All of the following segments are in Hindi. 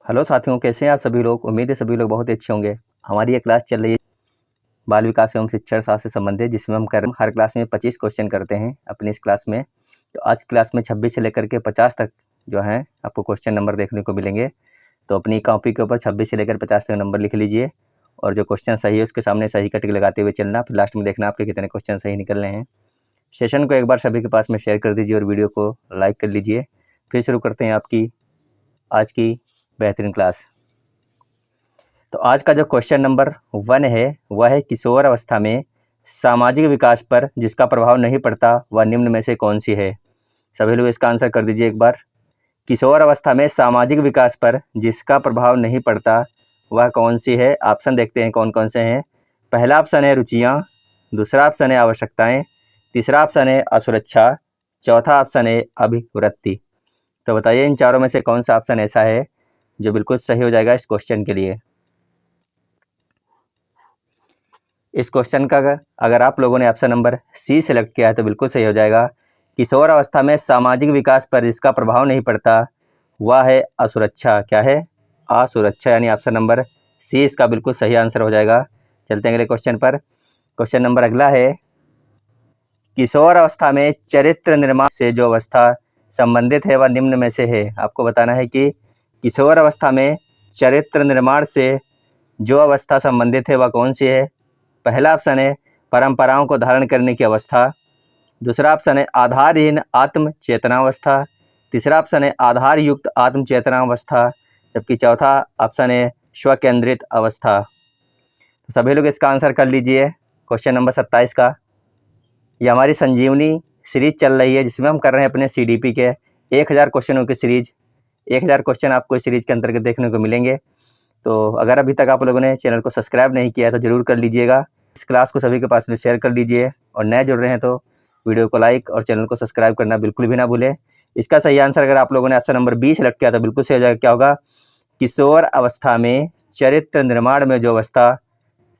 हेलो साथियों, कैसे हैं आप सभी लोग। उम्मीद है सभी लोग बहुत अच्छे होंगे। हमारी ये क्लास चल रही है बाल विकास एवं शिक्षण शास्त्र से संबंधित, जिसमें हम हर क्लास में 25 क्वेश्चन करते हैं अपनी इस क्लास में। तो आज की क्लास में 26 से लेकर के 50 तक जो है आपको क्वेश्चन नंबर देखने को मिलेंगे। तो अपनी कॉपी के ऊपर 26 से लेकर 50 तक नंबर लिख लीजिए और जो क्वेश्चन सही है उसके सामने सही का टिक लगाते हुए चलना। फिर लास्ट में देखना आपके कितने क्वेश्चन सही निकल रहे हैं। सेशन को एक बार सभी के पास में शेयर कर दीजिए और वीडियो को लाइक कर लीजिए। फिर शुरू करते हैं आपकी आज की बेहतरीन क्लास। तो आज का जो क्वेश्चन नंबर 1 है वह है किशोर अवस्था में सामाजिक विकास पर जिसका प्रभाव नहीं पड़ता वह निम्न में से कौन सी है। सभी लोग इसका आंसर कर दीजिए एक बार। किशोर अवस्था में सामाजिक विकास पर जिसका प्रभाव नहीं पड़ता वह कौन सी है। ऑप्शन देखते हैं कौन कौन से हैं। पहला ऑप्शन है रुचियाँ, दूसरा ऑप्शन है आवश्यकताएं, तीसरा ऑप्शन है असुरक्षा, चौथा ऑप्शन है अभिवृत्ति। तो बताइए इन चारों में से कौन सा ऑप्शन ऐसा है जो बिल्कुल सही हो जाएगा इस क्वेश्चन के लिए। इस क्वेश्चन का अगर आप लोगों ने ऑप्शन नंबर सी सेलेक्ट किया है तो बिल्कुल सही हो जाएगा। किशोर अवस्था में सामाजिक विकास पर जिसका प्रभाव नहीं पड़ता वह है असुरक्षा। क्या है? असुरक्षा, यानी ऑप्शन नंबर सी इसका बिल्कुल सही आंसर हो जाएगा। चलते हैं अगले क्वेश्चन पर। क्वेश्चन नंबर अगला है, किशोर अवस्था में चरित्र निर्माण से जो अवस्था संबंधित है वह निम्न में से है। आपको बताना है कि किशोर अवस्था में चरित्र निर्माण से जो अवस्था संबंधित है वह कौन सी है। पहला ऑप्शन है परंपराओं को धारण करने की अवस्था, दूसरा ऑप्शन है आधारहीन आत्म चेतनावस्था, तीसरा ऑप्शन है आधार युक्त आत्म चेतनावस्था, जबकि चौथा ऑप्शन है स्वकेंद्रित अवस्था। तो सभी लोग इसका आंसर कर लीजिए। क्वेश्चन नंबर 27 का ये हमारी संजीवनी सीरीज चल रही है जिसमें हम कर रहे हैं अपने CDP के 1000 क्वेश्चनों की सीरीज। 1000 क्वेश्चन आपको इस सीरीज के अंतर्गत देखने को मिलेंगे। तो अगर अभी तक आप लोगों ने चैनल को सब्सक्राइब नहीं किया है तो ज़रूर कर लीजिएगा। इस क्लास को सभी के पास में शेयर कर दीजिए और नए जुड़ रहे हैं तो वीडियो को लाइक और चैनल को सब्सक्राइब करना बिल्कुल भी ना भूलें। इसका सही आंसर अगर आप लोगों ने ऑप्शन नंबर बी सेलेक्ट किया तो बिल्कुल सही हो जाएगा। क्या होगा? किशोर अवस्था में चरित्र निर्माण में जो अवस्था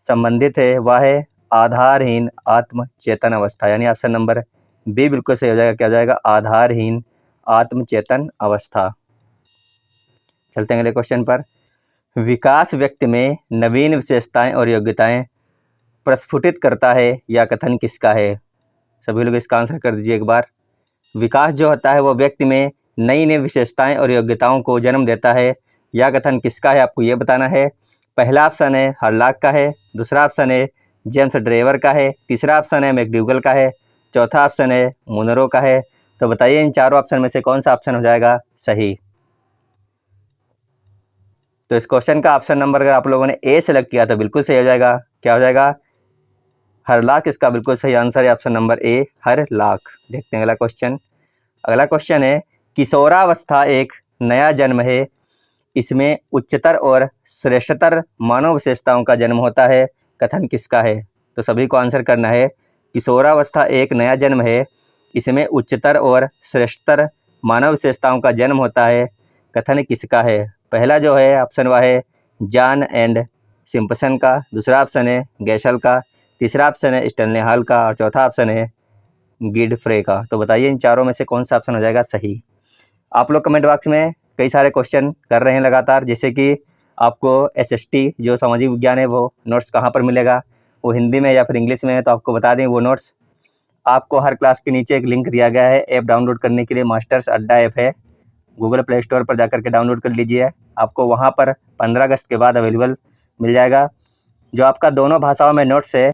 संबंधित है वह है आधारहीन आत्म चेतन अवस्था, यानी ऑप्शन नंबर बी बिल्कुल सही हो जाएगा। क्या हो जाएगा? आधारहीन आत्म चेतन अवस्था। चलते हैं अगले क्वेश्चन पर। विकास व्यक्ति में नवीन विशेषताएं और योग्यताएं प्रस्फुटित करता है, यह कथन किसका है। सभी लोग इसका आंसर कर दीजिए एक बार। विकास जो होता है वो व्यक्ति में नई नई विशेषताएं और योग्यताओं को जन्म देता है, यह कथन किसका है आपको ये बताना है। पहला ऑप्शन है हरलाक का है, दूसरा ऑप्शन है जेम्स ड्रेवर का है, तीसरा ऑप्शन है मैकडूगल का है, चौथा ऑप्शन है मुनरो का है। तो बताइए इन चारों ऑप्शन में से कौन सा ऑप्शन हो जाएगा सही। तो इस क्वेश्चन का ऑप्शन नंबर अगर आप लोगों ने ए सेलेक्ट किया तो बिल्कुल सही हो जाएगा। क्या हो जाएगा? हरलाक इसका बिल्कुल सही आंसर है, ऑप्शन नंबर ए हरलाक। देखते हैं अगला क्वेश्चन। अगला क्वेश्चन है, किशोरावस्था एक नया जन्म है, इसमें उच्चतर और श्रेष्ठतर मानव विशेषताओं का जन्म होता है, कथन किसका है। तो सभी को आंसर करना है। किशोरावस्था एक नया जन्म है, इसमें उच्चतर और श्रेष्ठतर मानव विशेषताओं का जन्म होता है, कथन किसका है। पहला जो है ऑप्शन वह है जॉन एंड सिम्पसन का, दूसरा ऑप्शन है गैशल का, तीसरा ऑप्शन है स्टैनले हॉल का और चौथा ऑप्शन है गिडफ्रे का। तो बताइए इन चारों में से कौन सा ऑप्शन हो जाएगा सही। आप लोग कमेंट बॉक्स में कई सारे क्वेश्चन कर रहे हैं लगातार, जैसे कि आपको SST जो सामाजिक विज्ञान है वो नोट्स कहाँ पर मिलेगा, वो हिंदी में या फिर इंग्लिश में है। तो आपको बता दें वो नोट्स आपको हर क्लास के नीचे एक लिंक दिया गया है ऐप डाउनलोड करने के लिए। मास्टर्स अड्डा ऐप है, गूगल प्ले स्टोर पर जाकर के डाउनलोड कर लीजिए। आपको वहाँ पर 15 अगस्त के बाद अवेलेबल मिल जाएगा। जो आपका दोनों भाषाओं में नोट्स है,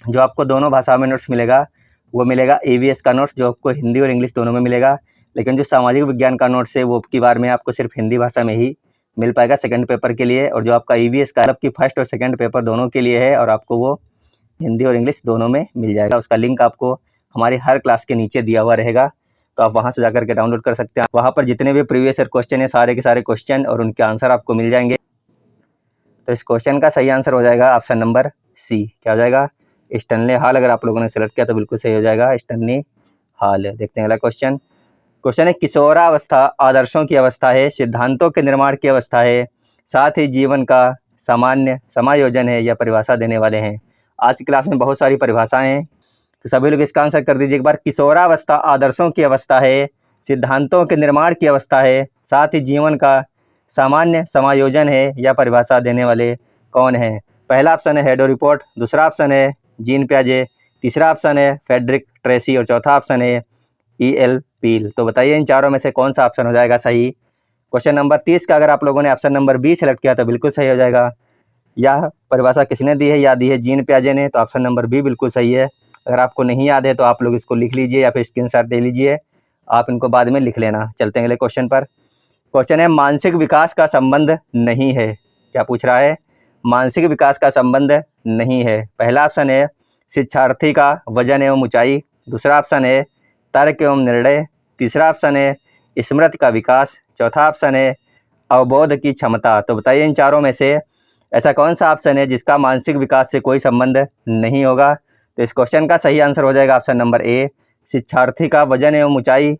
जो आपको दोनों भाषाओं में नोट्स मिलेगा वो मिलेगा EVS का नोट्स, जो आपको हिंदी और इंग्लिश दोनों में मिलेगा। लेकिन जो सामाजिक विज्ञान का नोट्स है वो अब की बार में आपको सिर्फ हिंदी भाषा में ही मिल पाएगा सेकंड पेपर के लिए। और जो आपका EVS का आपकी फर्स्ट और सेकंड पेपर दोनों के लिए है और आपको वो हिंदी और इंग्लिश दोनों में मिल जाएगा। उसका लिंक आपको हमारी हर क्लास के नीचे दिया हुआ रहेगा, तो आप वहाँ से जाकर के डाउनलोड कर सकते हैं। वहाँ पर जितने भी प्रीवियस ईयर क्वेश्चन है सारे के सारे क्वेश्चन और उनके आंसर आपको मिल जाएंगे। तो इस क्वेश्चन का सही आंसर हो जाएगा ऑप्शन नंबर सी। क्या हो जाएगा? Stanley hall. अगर आप लोगों ने सेलेक्ट किया तो बिल्कुल सही हो जाएगा स्टैनले हॉल। देखते हैं अगला क्वेश्चन। क्वेश्चन है, किशोरावस्था आदर्शों की अवस्था है, सिद्धांतों के निर्माण की अवस्था है, साथ ही जीवन का सामान्य समायोजन है, या परिभाषा देने वाले हैं। आज की क्लास में बहुत सारी परिभाषाएं हैं, तो सभी लोग इसका आंसर कर दीजिए एक बार। किशोरावस्था आदर्शों की अवस्था है, सिद्धांतों के निर्माण की अवस्था है, साथ ही जीवन का सामान्य समायोजन है या परिभाषा देने वाले कौन है? पहला ऑप्शन है हेडो रिपोर्ट, दूसरा ऑप्शन है जीन पियाजे, तीसरा ऑप्शन है फ्रेडरिक ट्रेसी और चौथा ऑप्शन है E.L. पील। तो बताइए इन चारों में से कौन सा ऑप्शन हो जाएगा सही? क्वेश्चन नंबर 30 का अगर आप लोगों ने ऑप्शन नंबर बी सेलेक्ट किया तो बिल्कुल सही हो जाएगा। यह परिभाषा किसने दी है? या दी है जीन पियाजे ने, तो ऑप्शन नंबर बी बिल्कुल सही है। अगर आपको नहीं याद है तो आप लोग इसको लिख लीजिए या फिर स्क्रीनशॉट ले लीजिए, आप इनको बाद में लिख लेना। चलते हैं अगले क्वेश्चन पर। क्वेश्चन है मानसिक विकास का संबंध नहीं है। क्या पूछ रहा है? मानसिक विकास का संबंध नहीं है। पहला ऑप्शन है शिक्षार्थी का वजन एवं ऊंचाई, दूसरा ऑप्शन है तर्क एवं निर्णय, तीसरा ऑप्शन है स्मृति का विकास, चौथा ऑप्शन है अवबोध की क्षमता। तो बताइए इन चारों में से ऐसा कौन सा ऑप्शन है जिसका मानसिक विकास से कोई संबंध नहीं होगा? तो इस क्वेश्चन का सही आंसर हो जाएगा ऑप्शन नंबर ए, शिक्षार्थी का वजन एवं ऊंचाई।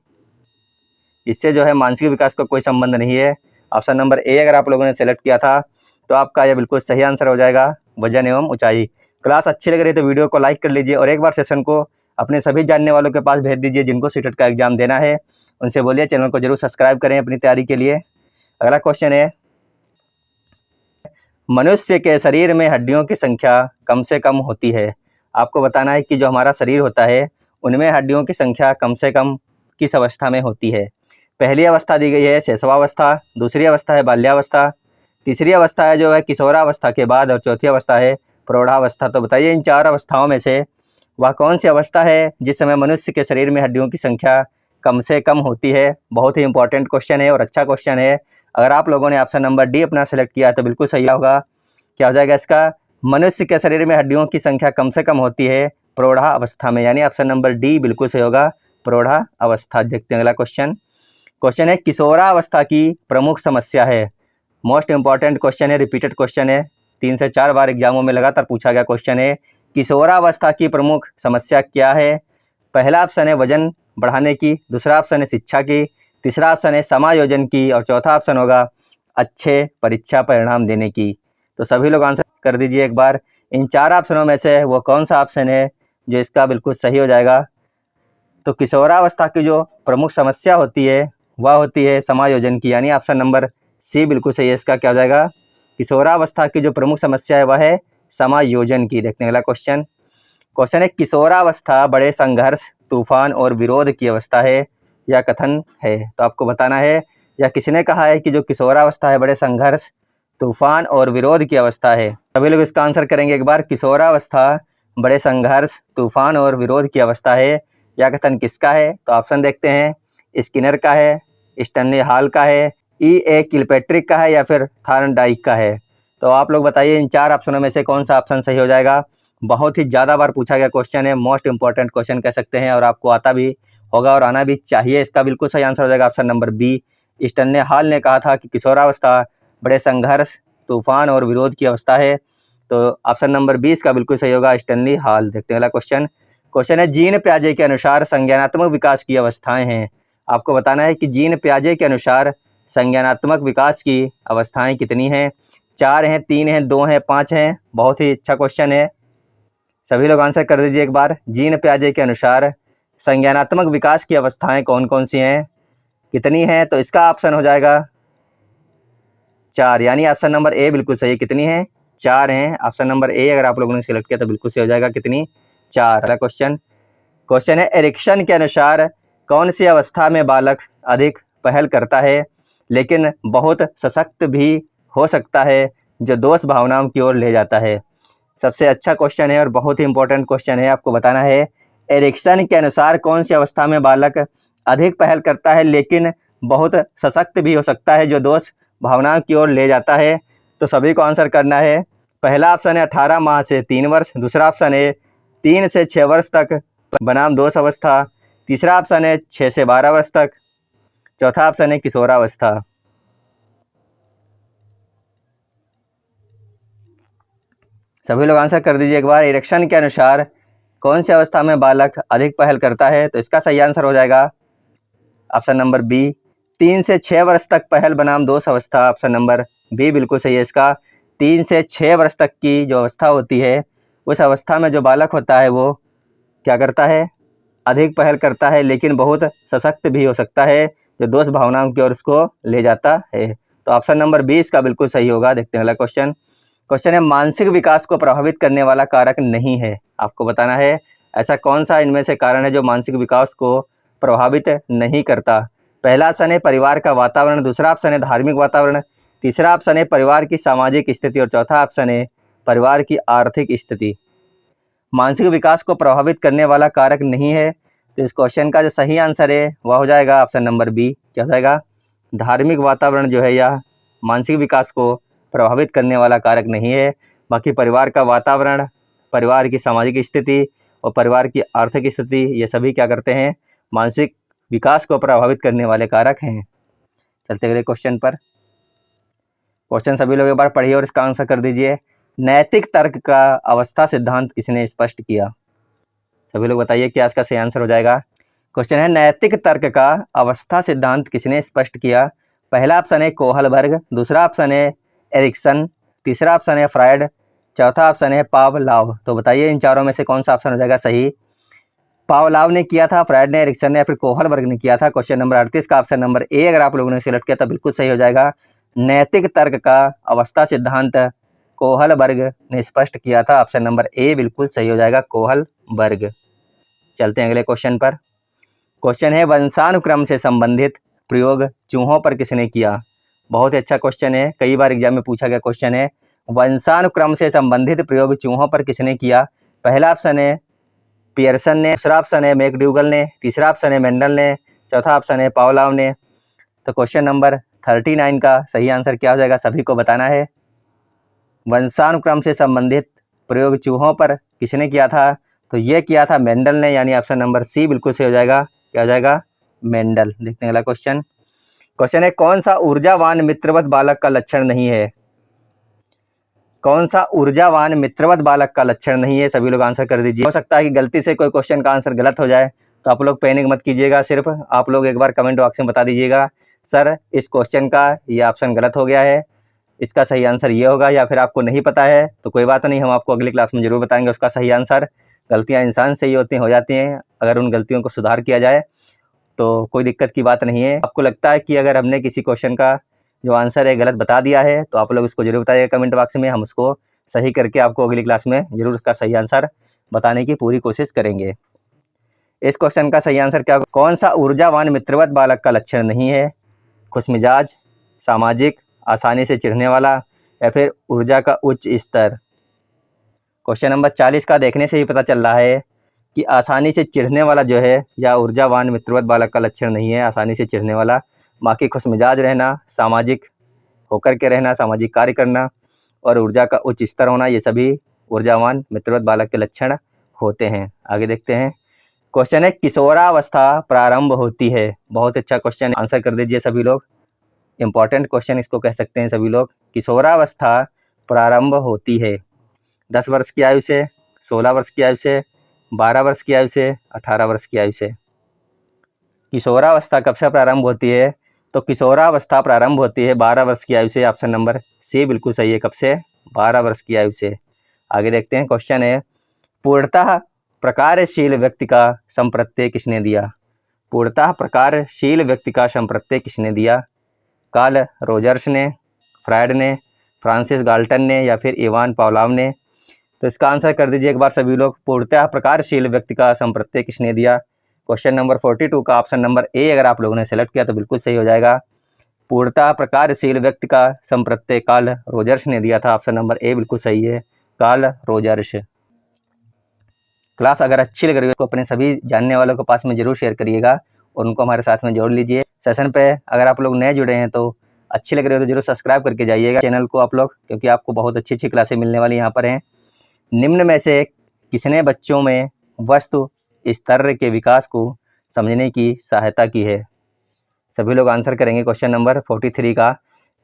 इससे जो है मानसिक विकास का कोई संबंध नहीं है। ऑप्शन नंबर ए अगर आप लोगों ने सेलेक्ट किया था तो आपका यह बिल्कुल सही आंसर हो जाएगा, वजन एवं ऊंचाई। क्लास अच्छी लग रही है तो वीडियो को लाइक कर लीजिए और एक बार सेशन को अपने सभी जानने वालों के पास भेज दीजिए जिनको सीटेट का एग्जाम देना है। उनसे बोलिए चैनल को जरूर सब्सक्राइब करें अपनी तैयारी के लिए। अगला क्वेश्चन है मनुष्य के शरीर में हड्डियों की संख्या कम से कम होती है। आपको बताना है कि जो हमारा शरीर होता है उनमें हड्डियों की संख्या कम से कम किस अवस्था में होती है? पहली अवस्था दी गई है शैशवावस्था, दूसरी अवस्था है बाल्यावस्था, तीसरी अवस्था है जो है किशोरावस्था के बाद और चौथी अवस्था है प्रौढ़ावस्था। तो बताइए इन चार अवस्थाओं में से वह कौन सी अवस्था है जिस समय मनुष्य के शरीर में हड्डियों की संख्या कम से कम होती है? बहुत ही इंपॉर्टेंट क्वेश्चन है और अच्छा क्वेश्चन है। अगर आप लोगों ने ऑप्शन नंबर डी अपना सेलेक्ट किया तो बिल्कुल सही होगा। क्या हो जाएगा इसका? मनुष्य के शरीर में हड्डियों की संख्या कम से कम होती है प्रौढ़ा अवस्था में, यानी ऑप्शन नंबर डी बिल्कुल सही होगा, प्रौढ़ा अवस्था। देखते हैं अगला क्वेश्चन। क्वेश्चन है किशोरावस्था की प्रमुख समस्या है। मोस्ट इंपॉर्टेंट क्वेश्चन है, रिपीटेड क्वेश्चन है, 3 से 4 बार एग्जामों में लगातार पूछा गया क्वेश्चन है। किशोरावस्था की प्रमुख समस्या क्या है? पहला ऑप्शन है वजन बढ़ाने की, दूसरा ऑप्शन है शिक्षा की, तीसरा ऑप्शन है समायोजन की और चौथा ऑप्शन होगा अच्छे परीक्षा परिणाम देने की। तो सभी लोग आंसर कर दीजिए एक बार। इन चार ऑप्शनों में से वो कौन सा ऑप्शन है जो इसका बिल्कुल सही हो जाएगा? तो किशोरावस्था की जो प्रमुख समस्या होती है वह होती है समायोजन की, यानी ऑप्शन नंबर सी बिल्कुल सही है। इसका क्या हो जाएगा? किशोरावस्था की जो प्रमुख समस्या है वह है समायोजन की। देखते हैं अगला क्वेश्चन। क्वेश्चन है किशोरावस्था बड़े संघर्ष, तूफान और विरोध की अवस्था है या कथन है? तो आपको बताना है या किसने कहा है कि जो किशोरावस्था है बड़े संघर्ष, तूफान और विरोध की अवस्था है? सभी लोग इसका आंसर करेंगे एक बार। किशोरावस्था बड़े संघर्ष, तूफान और विरोध की अवस्था है या कथन किसका है? तो ऑप्शन देखते हैं, स्किनर का है, स्टैनली हॉल का है, E.A. किलपेट्रिक का है या फिर थॉर्नडाइक का है? तो आप लोग बताइए इन चार ऑप्शनों में से कौन सा ऑप्शन सही हो जाएगा? बहुत ही ज़्यादा बार पूछा गया क्वेश्चन है, मोस्ट इंपॉर्टेंट क्वेश्चन कह सकते हैं और आपको आता भी होगा और आना भी चाहिए। इसका बिल्कुल सही आंसर हो जाएगा option number B. Stanley Hall ने कहा था कि किशोरावस्था बड़े संघर्ष, तूफान और विरोध की अवस्था है। तो ऑप्शन नंबर 20 का बिल्कुल सही होगा, स्टैनली हॉल। देखते हैं अगला क्वेश्चन। क्वेश्चन है जीन पियाजे के अनुसार संज्ञानात्मक विकास की अवस्थाएं हैं। आपको बताना है कि जीन पियाजे के अनुसार संज्ञानात्मक विकास की अवस्थाएं कितनी हैं? 4 हैं, 3 हैं, 2 हैं, 5 हैं? बहुत ही अच्छा क्वेश्चन है, सभी लोग आंसर कर दीजिए एक बार। जीन पियाजे के अनुसार संज्ञानात्मक विकास की अवस्थाएं कौन कौन सी हैं, कितनी हैं? तो इसका ऑप्शन हो जाएगा 4, यानी ऑप्शन नंबर ए बिल्कुल सही है। कितनी है? 4 हैं। ऑप्शन नंबर ए अगर आप लोगों ने सिलेक्ट किया तो बिल्कुल सही हो जाएगा, कितनी? 4। अगला क्वेश्चन। क्वेश्चन है एरिक्सन के अनुसार कौन सी अवस्था में बालक अधिक पहल करता है लेकिन बहुत सशक्त भी हो सकता है जो दोष भावनाओं की ओर ले जाता है? सबसे अच्छा क्वेश्चन है और बहुत ही इंपॉर्टेंट क्वेश्चन है। आपको बताना है एरिक्सन के अनुसार कौन सी अवस्था में बालक अधिक पहल करता है लेकिन बहुत सशक्त भी हो सकता है जो दोष भावनाओं की ओर ले जाता है? तो सभी को आंसर करना है। पहला ऑप्शन है 18 माह से 3 वर्ष, दूसरा ऑप्शन है 3 से 6 वर्ष तक बनाम दोष अवस्था, तीसरा ऑप्शन है 6 से 12 वर्ष तक, चौथा ऑप्शन है किशोरावस्था। सभी लोग आंसर कर दीजिए एक बार। एरिक्सन के अनुसार कौन सी अवस्था में बालक अधिक पहल करता है? तो इसका सही आंसर हो जाएगा ऑप्शन नंबर बी, 3 से 6 वर्ष तक पहल बनाम दोष अवस्था। ऑप्शन नंबर बी बिल्कुल सही है इसका। 3 से 6 वर्ष तक की जो अवस्था होती है उस अवस्था में जो बालक होता है वो क्या करता है? अधिक पहल करता है लेकिन बहुत सशक्त भी हो सकता है जो दोष भावनाओं की ओर उसको ले जाता है। तो ऑप्शन नंबर बी इसका बिल्कुल सही होगा। देखते हैं अगला क्वेश्चन। क्वेश्चन है मानसिक विकास को प्रभावित करने वाला कारक नहीं है। आपको बताना है ऐसा कौन सा इनमें से कारण है जो मानसिक विकास को प्रभावित नहीं करता। पहला ऑप्शन है परिवार का वातावरण, दूसरा ऑप्शन है धार्मिक वातावरण, तीसरा ऑप्शन है परिवार की सामाजिक स्थिति और चौथा ऑप्शन है परिवार की आर्थिक स्थिति। मानसिक विकास को प्रभावित करने वाला कारक नहीं है, तो इस क्वेश्चन का जो सही आंसर है वह हो जाएगा ऑप्शन नंबर बी। क्या हो जाएगा? धार्मिक वातावरण जो है यह मानसिक विकास को प्रभावित करने वाला कारक नहीं है। बाकी परिवार का वातावरण, परिवार की सामाजिक स्थिति और परिवार की आर्थिक स्थिति ये सभी क्या करते हैं? मानसिक विकास को प्रभावित करने वाले कारक हैं। चलते अगले क्वेश्चन पर। क्वेश्चन सभी लोग एक बार पढ़िए और इसका आंसर कर दीजिए। नैतिक तर्क का अवस्था सिद्धांत किसने स्पष्ट किया? सभी लोग बताइए क्या इसका सही आंसर हो जाएगा। क्वेश्चन है नैतिक तर्क का अवस्था सिद्धांत किसने स्पष्ट किया? पहला ऑप्शन है कोहलबर्ग, दूसरा ऑप्शन है एरिक्सन, तीसरा ऑप्शन है फ्रायड, चौथा ऑप्शन है पावलाव। तो बताइए इन चारों में से कौन सा ऑप्शन हो जाएगा सही? पावलाव ने किया था, फ्रायड ने, एरिक्सन ने या फिर कोहलबर्ग ने किया था। क्वेश्चन नंबर 38 का ऑप्शन नंबर ए अगर आप लोगों ने सिलेक्ट किया तो बिल्कुल सही हो जाएगा। नैतिक तर्क का अवस्था सिद्धांत कोहलबर्ग ने स्पष्ट किया था। ऑप्शन नंबर ए बिल्कुल सही हो जाएगा, कोहलबर्ग। चलते हैं अगले क्वेश्चन पर। क्वेश्चन है वंशानुक्रम से संबंधित प्रयोग चूहों पर किसने किया? बहुत ही अच्छा क्वेश्चन है, कई बार एग्जाम में पूछा गया क्वेश्चन है। वंशानुक्रम से संबंधित प्रयोग चूहों पर किसने किया? पहला ऑप्शन है पियर्सन ने, दूसरा ऑप्शन है मैकडूगल ने, तीसरा ऑप्शन है मेंडल ने, चौथा ऑप्शन है पावलाव ने। तो क्वेश्चन नंबर 39 का सही आंसर क्या हो जाएगा सभी को बताना है। वंशानुक्रम से संबंधित प्रयोग चूहों पर किसने किया था? तो ये किया था मेंडल ने, यानी ऑप्शन नंबर सी बिल्कुल सही हो जाएगा। क्या हो जाएगा? मेंडल। देखते हैं अगला क्वेश्चन। क्वेश्चन है कौन सा ऊर्जावान मित्रवत बालक का लक्षण नहीं है? कौन सा ऊर्जावान मित्रवत बालक का लक्षण नहीं है? सभी लोग आंसर कर दीजिए। हो सकता है कि गलती से कोई क्वेश्चन का आंसर गलत हो जाए, तो आप लोग पैनिक मत कीजिएगा, सिर्फ आप लोग एक बार कमेंट बॉक्स में बता दीजिएगा सर इस क्वेश्चन का ये ऑप्शन गलत हो गया है, इसका सही आंसर ये होगा। या फिर आपको नहीं पता है तो कोई बात नहीं, हम आपको अगली क्लास में जरूर बताएंगे उसका सही आंसर। गलतियाँ इंसान से ही होती हो जाती हैं, अगर उन गलतियों को सुधार किया जाए तो कोई दिक्कत की बात नहीं है। आपको लगता है कि अगर हमने किसी क्वेश्चन का जो आंसर है गलत बता दिया है तो आप लोग उसको जरूर बताइएगा कमेंट बॉक्स में, हम उसको सही करके आपको अगली क्लास में जरूर उसका सही आंसर बताने की पूरी कोशिश करेंगे। इस क्वेश्चन का सही आंसर क्या होगा? कौन सा ऊर्जावान मित्रवत बालक का लक्षण नहीं है? खुशमिजाज, सामाजिक, आसानी से चिढ़ने वाला या फिर ऊर्जा का उच्च स्तर। क्वेश्चन नंबर 40 का देखने से ही पता चल रहा है कि आसानी से चिढ़ने वाला जो है या ऊर्जावान मित्रवत बालक का लक्षण नहीं है, आसानी से चिढ़ने वाला। बाकी खुशमिजाज रहना, सामाजिक होकर के रहना, सामाजिक कार्य करना और ऊर्जा का उच्च स्तर होना, ये सभी ऊर्जावान मित्रवत बालक के लक्षण होते हैं। आगे देखते हैं। क्वेश्चन है किशोरावस्था प्रारंभ होती है। बहुत अच्छा क्वेश्चन, आंसर कर दीजिए सभी लोग। इंपॉर्टेंट क्वेश्चन इसको कह सकते हैं सभी लोग। किशोरावस्था प्रारंभ होती है 10 वर्ष की आयु से, 16 वर्ष की आयु से, 12 वर्ष की आयु से, 18 वर्ष की आयु से। किशोरावस्था कब से प्रारंभ होती है? तो किशोरावस्था प्रारंभ होती है 12 वर्ष की आयु से। ऑप्शन नंबर सी बिल्कुल सही है। कब से? 12 वर्ष की आयु से। आगे देखते हैं। क्वेश्चन है पूर्णतः प्रकारशील व्यक्ति का संप्रत्यय किसने दिया? पूर्णतः प्रकारशील व्यक्ति का संप्रत्यय किसने दिया? कार्ल रोजर्स ने, फ्रायड ने, फ्रांसिस गाल्टन ने या फिर इवान पावलाव ने। तो इसका आंसर कर दीजिए एक बार सभी लोग। पूर्णतः प्रकारशील व्यक्ति का संप्रत्यय किसने दिया? क्वेश्चन नंबर 42 का ऑप्शन नंबर ए अगर आप लोगों ने सेलेक्ट किया तो बिल्कुल सही हो जाएगा। पूर्णतः प्रकारशील व्यक्ति का संप्रत्यय कार्ल रोजर्स ने दिया था। ऑप्शन नंबर ए बिल्कुल सही है, कार्ल रोजर्स। क्लास अगर अच्छी लग रही है तो अपने सभी जानने वालों के पास में जरूर शेयर करिएगा और उनको हमारे साथ में जोड़ लीजिए। सेशन पे अगर आप लोग नए जुड़े हैं तो अच्छी लग रही है तो जरूर सब्सक्राइब करके जाइएगा चैनल को आप लोग, क्योंकि आपको बहुत अच्छी अच्छी क्लासें मिलने वाली यहाँ पर हैं। निम्न में से किसने बच्चों में वस्तु स्तर के विकास को समझने की सहायता की है? सभी लोग आंसर करेंगे क्वेश्चन नंबर 43 का।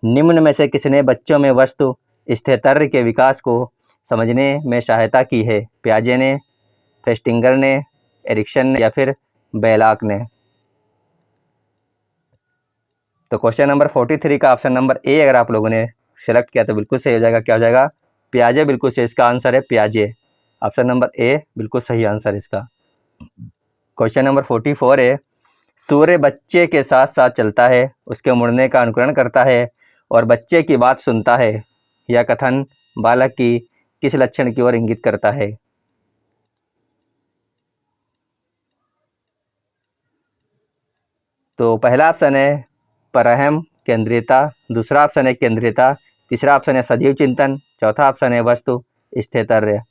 निम्न में से किसने बच्चों में वस्तु स्थिर के विकास को समझने में सहायता की है? पियाजे ने, फेस्टिंगर ने, एरिक्सन ने या फिर बेलाक ने। तो क्वेश्चन नंबर 43 का ऑप्शन नंबर ए अगर आप लोगों ने सेलेक्ट किया तो बिल्कुल सही हो जाएगा। क्या हो जाएगा? पियाजे बिल्कुल सही, इसका आंसर है पियाजे। ऑप्शन नंबर ए बिल्कुल सही आंसर इसका। क्वेश्चन नंबर 44 है सूर्य बच्चे के साथ साथ चलता है, उसके मुड़ने का अनुकरण करता है और बच्चे की बात सुनता है, यह कथन बालक की किस लक्षण की ओर इंगित करता है? तो पहला ऑप्शन है परहम केंद्रीयता, दूसरा ऑप्शन है केंद्रीयता, तीसरा ऑप्शन है सजीव चिंतन, चौथा ऑप्शन है वस्तु स्थितर्य।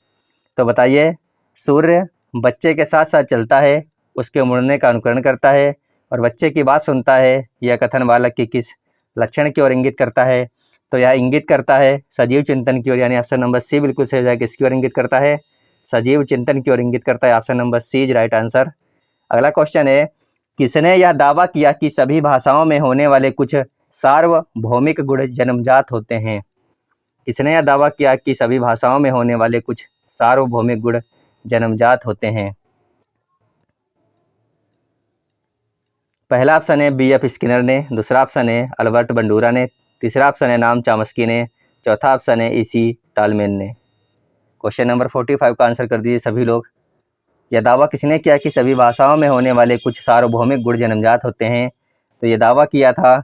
तो बताइए, सूर्य बच्चे के साथ साथ चलता है, उसके मुड़ने का अनुकरण करता है और बच्चे की बात सुनता है, यह कथन बालक की किस लक्षण की ओर इंगित करता है? तो यह इंगित करता है सजीव चिंतन की ओर, यानी ऑप्शन नंबर सी बिल्कुल सही हो जाएगा। किसकी ओर इंगित करता है? सजीव चिंतन की ओर इंगित करता है। Option number C is right answer. अगला क्वेश्चन है, किसने यह दावा किया कि सभी भाषाओं में होने वाले कुछ सार्वभौमिक गुण जन्मजात होते हैं? किसने यह दावा किया कि सभी भाषाओं में होने वाले कुछ सार्वभौमिक गुण जन्मजात होते हैं? पहला ऑप्शन है B.F. स्किनर ने, दूसरा ऑप्शन है अल्बर्ट बंडूरा ने, तीसरा ऑप्शन है नाम चामस्की ने, चौथा ऑप्शन है E.C. टालमेन ने। क्वेश्चन नंबर 45 का आंसर कर दीजिए सभी लोग। यह दावा किसने किया कि सभी भाषाओं में होने वाले कुछ सार्वभौमिक गुण जन्मजात होते हैं? तो यह दावा किया था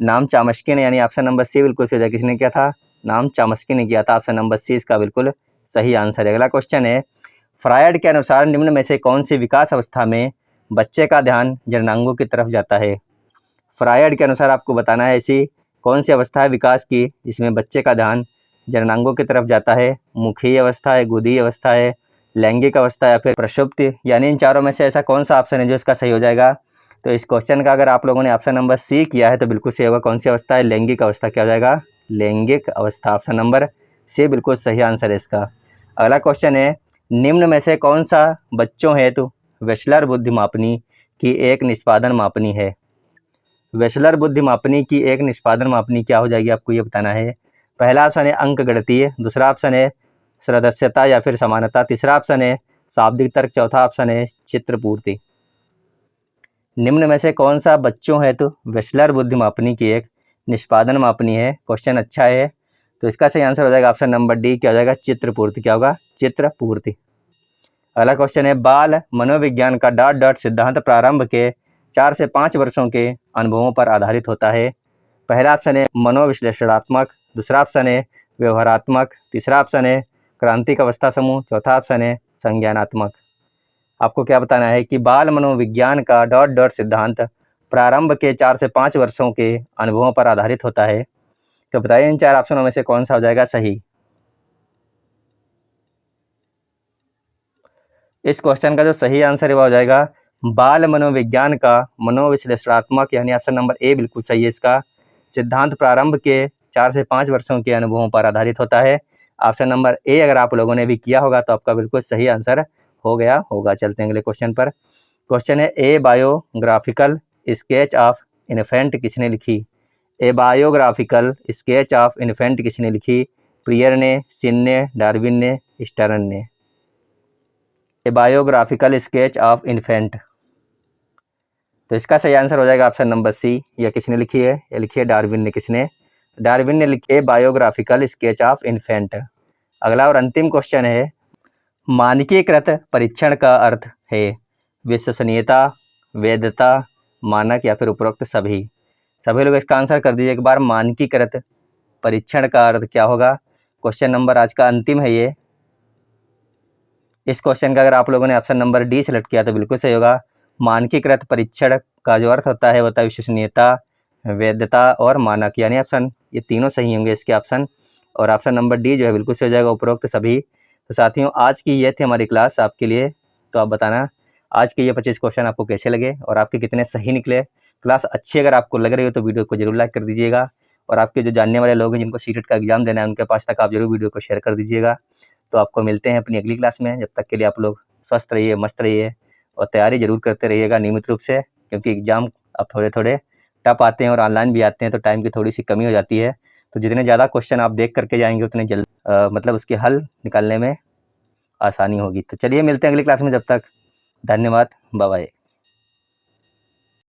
नाम चामस्की ने, यानी ऑप्शन नंबर सी बिल्कुल सही है। किसने किया था? नाम चामस्की ने किया था। ऑप्शन नंबर सी इसका बिल्कुल सही आंसर है। अगला क्वेश्चन है, फ्रायड के अनुसार निम्न में से कौन सी विकास अवस्था में बच्चे का ध्यान जननांगों की तरफ जाता है? फ्रायड के अनुसार आपको बताना है ऐसी कौन सी अवस्था है विकास की जिसमें बच्चे का ध्यान जननांगों की तरफ जाता है? मुखीय अवस्था है, गुदी अवस्था है, लैंगिक अवस्था या फिर प्रसुप्ति, यानी इन चारों में से ऐसा कौन सा ऑप्शन है जो इसका सही हो जाएगा? तो इस क्वेश्चन का अगर आप लोगों ने ऑप्शन नंबर सी किया है तो बिल्कुल सही होगा। कौन सी अवस्था है? लैंगिक अवस्था। क्या हो जाएगा? लैंगिक अवस्था। ऑप्शन नंबर सी बिल्कुल सही आंसर है इसका। अगला क्वेश्चन है, निम्न में से कौन सा बच्चों हेतु वेशलर बुद्धि मापनी की एक निष्पादन मापनी है? वेशलर बुद्धि मापनी की एक निष्पादन मापनी क्या हो जाएगी आपको ये बताना है। पहला ऑप्शन है अंक गणितीय, दूसरा ऑप्शन है सदस्यता या फिर समानता, तीसरा ऑप्शन है शाब्दिक तर्क, चौथा ऑप्शन है चित्रपूर्ति। निम्न में से कौन सा बच्चों हेतु वेशलर बुद्धि मापनी की एक निष्पादन मापनी है? क्वेश्चन अच्छा है, तो इसका सही आंसर हो जाएगा ऑप्शन नंबर डी। क्या हो जाएगा? चित्रपूर्ति। क्या होगा? चित्रपूर्ति। अगला क्वेश्चन है, बाल मनोविज्ञान का डॉट डॉट सिद्धांत प्रारंभ के 4 से 5 वर्षों के अनुभवों पर आधारित होता है। पहला ऑप्शन है मनोविश्लेषणात्मक, दूसरा ऑप्शन है व्यवहारात्मक, तीसरा ऑप्शन है क्रांतिक अवस्था समूह, चौथा ऑप्शन है संज्ञानात्मक। आपको क्या बताना है कि बाल मनोविज्ञान का डॉट डॉट सिद्धांत प्रारंभ के 4 से 5 वर्षों के अनुभवों पर आधारित होता है। तो बताइए इन 4 ऑप्शनों में से कौन सा हो जाएगा सही? इस क्वेश्चन का जो सही आंसर है वो हो जाएगा बाल मनोविज्ञान का मनोविश्लेषणात्मक, यानी ऑप्शन नंबर ए बिल्कुल सही है इसका। सिद्धांत प्रारंभ के 4 से 5 वर्षों के अनुभवों पर आधारित होता है। ऑप्शन नंबर ए अगर आप लोगों ने भी किया होगा तो आपका बिल्कुल सही आंसर हो गया होगा। चलते हैं अगले क्वेश्चन पर। क्वेश्चन है, ए बायोग्राफिकल स्केच ऑफ इन्फेंट किसने लिखी? ए बायोग्राफिकल स्केच ऑफ इन्फेंट किसने लिखी? प्रियर ने, सिन ने, डार्विन ने, स्टर्न ने। ए बायोग्राफिकल स्केच ऑफ इन्फेंट, तो इसका सही आंसर हो जाएगा ऑप्शन नंबर सी। यह किसने लिखी है? ये लिखी है डार्विन ने। किसने? डार्विन ने लिखी है बायोग्राफिकल स्केच ऑफ इन्फेंट। अगला और अंतिम क्वेश्चन है, मानकीकृत परीक्षण का अर्थ है विश्वसनीयता, वैधता, मानक या फिर उपरोक्त सभी। सभी लोग इसका आंसर कर दीजिए एक बार। मानकीकृत परीक्षण का अर्थ क्या होगा? क्वेश्चन नंबर आज का अंतिम है ये। इस क्वेश्चन का अगर आप लोगों ने ऑप्शन नंबर डी सेलेक्ट किया तो बिल्कुल सही होगा। मानकीकृत परीक्षण का जो अर्थ होता है वो होता है विश्वसनीयता, वैधता और मानक, यानी ऑप्शन ये तीनों सही होंगे इसके ऑप्शन। और ऑप्शन नंबर डी जो है बिल्कुल सही हो जाएगा, उपरोक्त सभी। तो साथियों आज की ये थी हमारी क्लास आपके लिए। तो आप बताना आज के ये 25 क्वेश्चन आपको कैसे लगे और आपके कितने सही निकले। क्लास अच्छी अगर आपको लग रही हो तो वीडियो को जरूर लाइक कर दीजिएगा और आपके जो जानने वाले लोग हैं जिनको सीटेट का एग्जाम देना है उनके पास तक आप जरूर वीडियो को शेयर कर दीजिएगा। तो आपको मिलते हैं अपनी अगली क्लास में। जब तक के लिए आप लोग स्वस्थ रहिए, मस्त रहिए और तैयारी जरूर करते रहिएगा नियमित रूप से, क्योंकि एग्जाम अब थोड़े थोड़े टफ आते हैं और ऑनलाइन भी आते हैं तो टाइम की थोड़ी सी कमी हो जाती है। तो जितने ज़्यादा क्वेश्चन आप देख करके जाएंगे उतने जल्द मतलब उसके हल निकालने में आसानी होगी। तो चलिए मिलते हैं अगली क्लास में, जब तक धन्यवाद, बाय बाय।